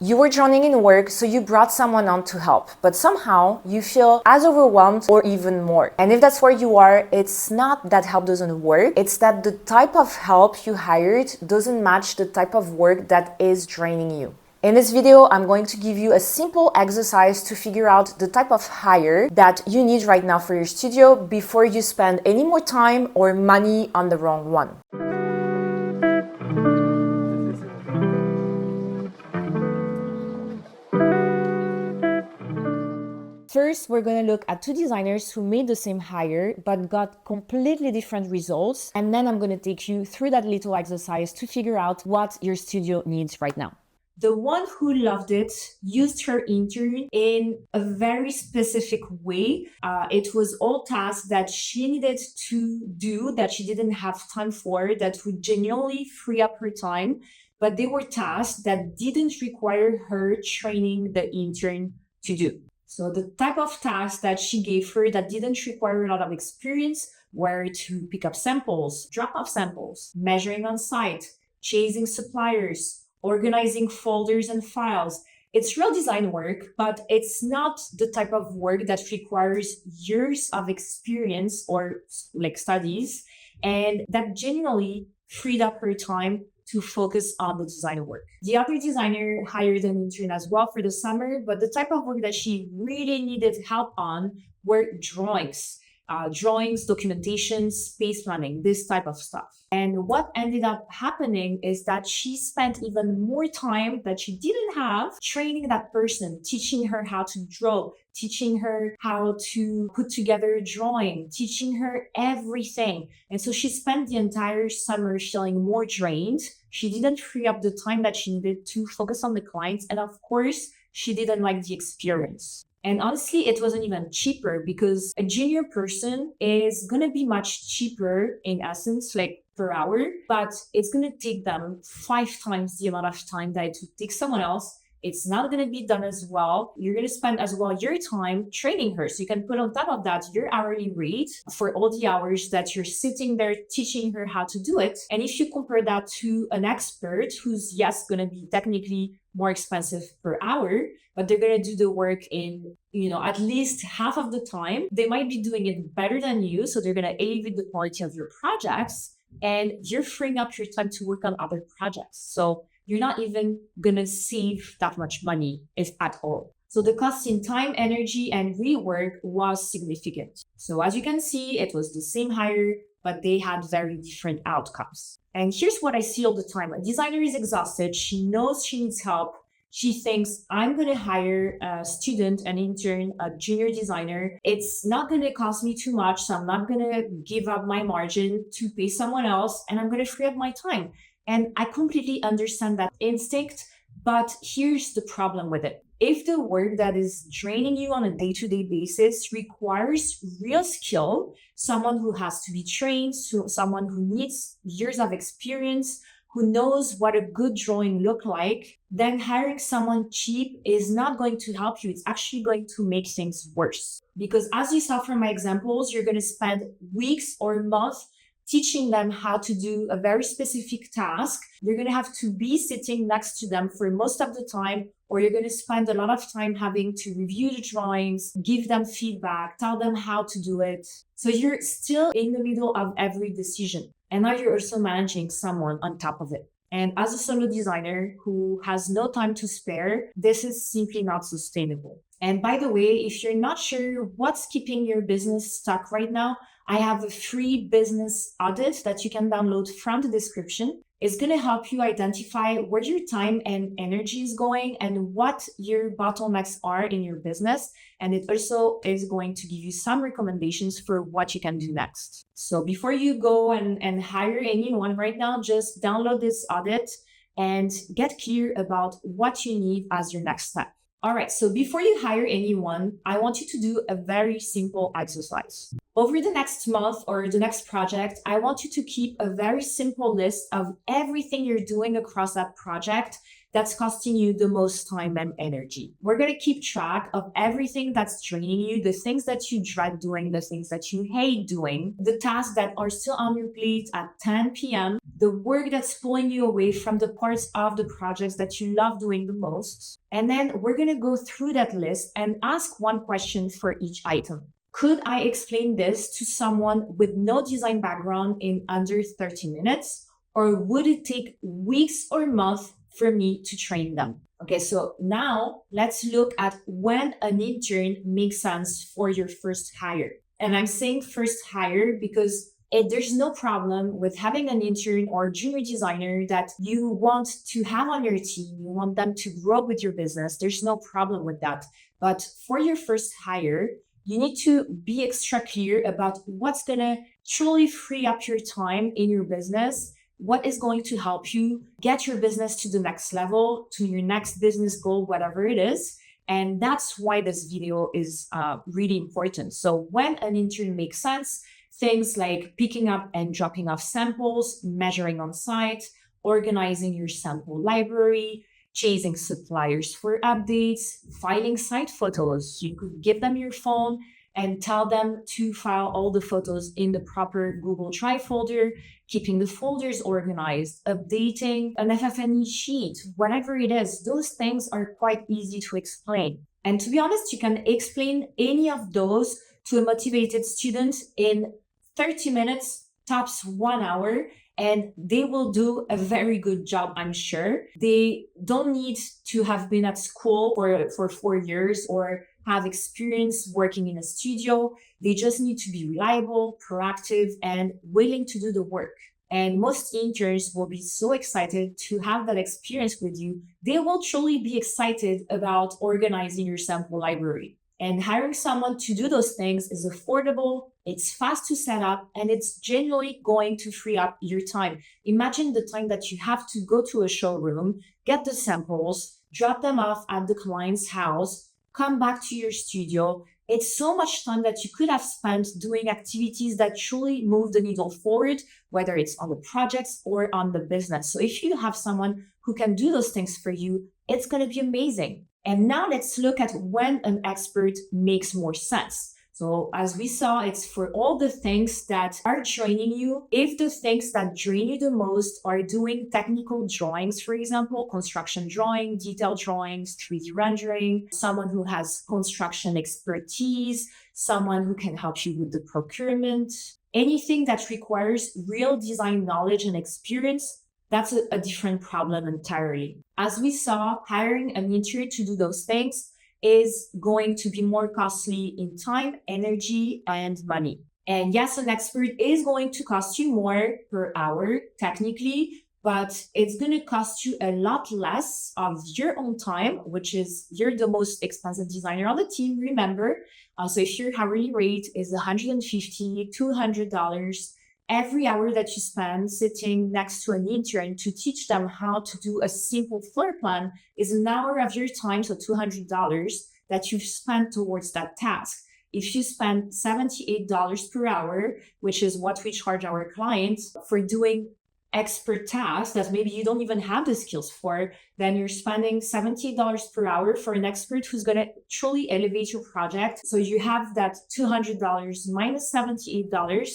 You were drowning in work, so you brought someone on to help, but somehow you feel as overwhelmed or even more. And if that's where you are, it's not that help doesn't work, it's that the type of help you hired doesn't match the type of work that is draining you. In this video, I'm going to give you a simple exercise to figure out the type of hire that you need right now for your studio before you spend any more time or money on the wrong one. First, we're going to look at two designers who made the same hire but got completely different results. And then I'm going to take you through that little exercise to figure out what your studio needs right now. The one who loved it used her intern in a very specific way. It was all tasks that she needed to do that she didn't have time for, that would genuinely free up her time. But they were tasks that didn't require her training the intern to do. So the type of tasks that she gave her that didn't require a lot of experience were to pick up samples, drop off samples, measuring on site, chasing suppliers, organizing folders and files. It's real design work, but it's not the type of work that requires years of experience or like studies, and that genuinely freed up her time to focus on the design work. The other designer hired an intern as well for the summer, but the type of work that she really needed help on were drawings, documentation, space planning, this type of stuff. And what ended up happening is that she spent even more time that she didn't have training that person, teaching her how to draw, teaching her how to put together a drawing, teaching her everything. And so she spent the entire summer feeling more drained. She didn't free up the time that she needed to focus on the clients. And of course, she didn't like the experience. And honestly, it wasn't even cheaper because a junior person is going to be much cheaper in essence, like per hour, but it's going to take them 5 times the amount of time that it would take someone else. It's not going to be done as well. You're going to spend as well your time training her. So you can put on top of that your hourly rate for all the hours that you're sitting there teaching her how to do it. And if you compare that to an expert who's, yes, going to be technically more expensive per hour, but they're going to do the work in, at least half of the time. They might be doing it better than you. So they're going to elevate the quality of your projects, and you're freeing up your time to work on other projects. So you're not even going to save that much money, if at all. So the cost in time, energy, and rework was significant. So as you can see, it was the same hire, but they had very different outcomes. And here's what I see all the time. A designer is exhausted. She knows she needs help. She thinks, I'm going to hire a student, an intern, a junior designer. It's not going to cost me too much, so I'm not going to give up my margin to pay someone else, and I'm going to free up my time. And I completely understand that instinct, but here's the problem with it. If the work that is draining you on a day-to-day basis requires real skill, someone who has to be trained, someone who needs years of experience, who knows what a good drawing look like, then hiring someone cheap is not going to help you. It's actually going to make things worse. Because as you saw from my examples, you're going to spend weeks or months teaching them how to do a very specific task. You're going to have to be sitting next to them for most of the time, or you're going to spend a lot of time having to review the drawings, give them feedback, tell them how to do it. So you're still in the middle of every decision. And now you're also managing someone on top of it. And as a solo designer who has no time to spare, this is simply not sustainable. And by the way, if you're not sure what's keeping your business stuck right now, I have a free business audit that you can download from the description. It's going to help you identify where your time and energy is going and what your bottlenecks are in your business. And it also is going to give you some recommendations for what you can do next. So before you go and hire anyone right now, just download this audit and get clear about what you need as your next step. All right, so before you hire anyone, I want you to do a very simple exercise. Over the next month or the next project, I want you to keep a very simple list of everything you're doing across that project that's costing you the most time and energy. We're going to keep track of everything that's draining you, the things that you dread doing, the things that you hate doing, the tasks that are still on your plate at 10 p.m., the work that's pulling you away from the parts of the projects that you love doing the most. And then we're going to go through that list and ask one question for each item. Could I explain this to someone with no design background in under 30 minutes? Or would it take weeks or months for me to train them? Okay, so now let's look at when an intern makes sense for your first hire. And I'm saying first hire because there's no problem with having an intern or junior designer that you want to have on your team. You want them to grow with your business. There's no problem with that. But for your first hire, you need to be extra clear about what's going to truly free up your time in your business, what is going to help you get your business to the next level, to your next business goal, whatever it is. And that's why this video is really important. So when an intern makes sense, things like picking up and dropping off samples, measuring on site, organizing your sample library, chasing suppliers for updates, filing site photos. You could give them your phone and tell them to file all the photos in the proper Google Drive folder, keeping the folders organized, updating an FF&E sheet, whatever it is. Those things are quite easy to explain. And to be honest, you can explain any of those to a motivated student in 30 minutes, tops 1 hour, and they will do a very good job, I'm sure. They don't need to have been at school for 4 years or have experience working in a studio. They just need to be reliable, proactive, and willing to do the work. And most interns will be so excited to have that experience with you. They will truly be excited about organizing your sample library. And hiring someone to do those things is affordable, it's fast to set up, and it's genuinely going to free up your time. Imagine the time that you have to go to a showroom, get the samples, drop them off at the client's house, come back to your studio. It's so much time that you could have spent doing activities that truly move the needle forward, whether it's on the projects or on the business. So if you have someone who can do those things for you, it's going to be amazing. And now let's look at when an expert makes more sense. So as we saw, it's for all the things that are draining you. If the things that drain you the most are doing technical drawings, for example, construction drawing, detail drawings, 3D rendering, someone who has construction expertise, someone who can help you with the procurement, anything that requires real design knowledge and experience, that's a different problem entirely. As we saw, hiring an intern to do those things is going to be more costly in time, energy, and money. And yes, an expert is going to cost you more per hour, technically, but it's going to cost you a lot less of your own time, which is you're the most expensive designer on the team, remember. So if your hourly rate is $150, $200, every hour that you spend sitting next to an intern to teach them how to do a simple floor plan is an hour of your time, so $200 that you've spent towards that task. If you spend $78 per hour, which is what we charge our clients for doing expert tasks that maybe you don't even have the skills for, then you're spending $78 per hour for an expert who's going to truly elevate your project. So you have that $200 minus $78.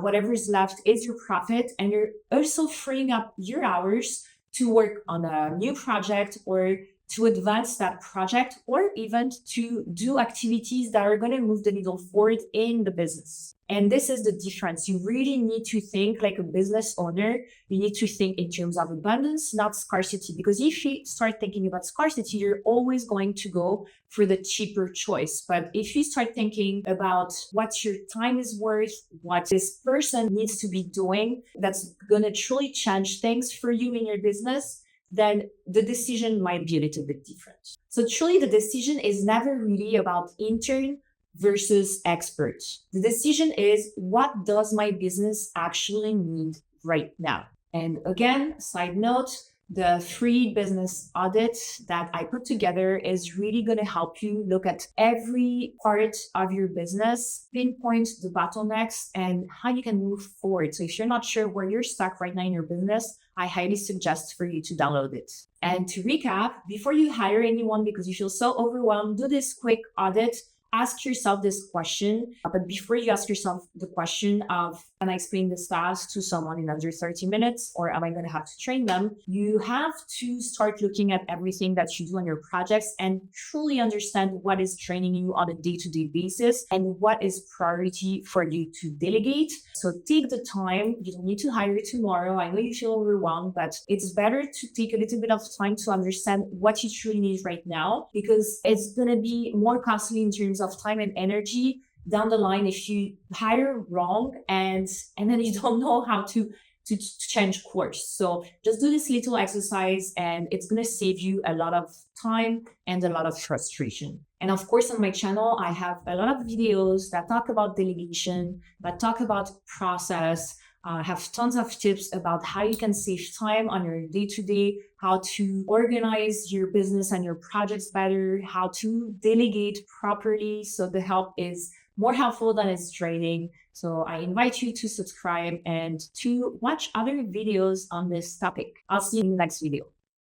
Whatever is left is your profit, and you're also freeing up your hours to work on a new project or to advance that project, or even to do activities that are going to move the needle forward in the business. And this is the difference. You really need to think like a business owner. You need to think in terms of abundance, not scarcity. Because if you start thinking about scarcity, you're always going to go for the cheaper choice. But if you start thinking about what your time is worth, what this person needs to be doing, that's going to truly change things for you in your business, then the decision might be a little bit different. So truly the decision is never really about intern versus expert. The decision is, what does my business actually need right now? And again, side note, The free business audit that I put together is really going to help you look at every part of your business, pinpoint the bottlenecks, and how you can move forward. So if you're not sure where you're stuck right now in your business, I highly suggest for you to download it. And to recap, before you hire anyone because you feel so overwhelmed, do this quick audit. Ask yourself this question, but before you ask yourself the question of, can I explain this task to someone in under 30 minutes, or am I going to have to train them? You have to start looking at everything that you do on your projects and truly understand what is training you on a day-to-day basis and what is priority for you to delegate. So take the time. You don't need to hire tomorrow. I know you feel overwhelmed, but it's better to take a little bit of time to understand what you truly need right now, because it's going to be more costly in terms of time and energy down the line if you hire wrong and then you don't know how to change course. So just do this little exercise and it's going to save you a lot of time and a lot of frustration. And of course, on my channel, I have a lot of videos that talk about delegation, that talk about process. I have tons of tips about how you can save time on your day-to-day, how to organize your business and your projects better, how to delegate properly so the help is more helpful than it's draining. So I invite you to subscribe and to watch other videos on this topic. I'll see you in the next video.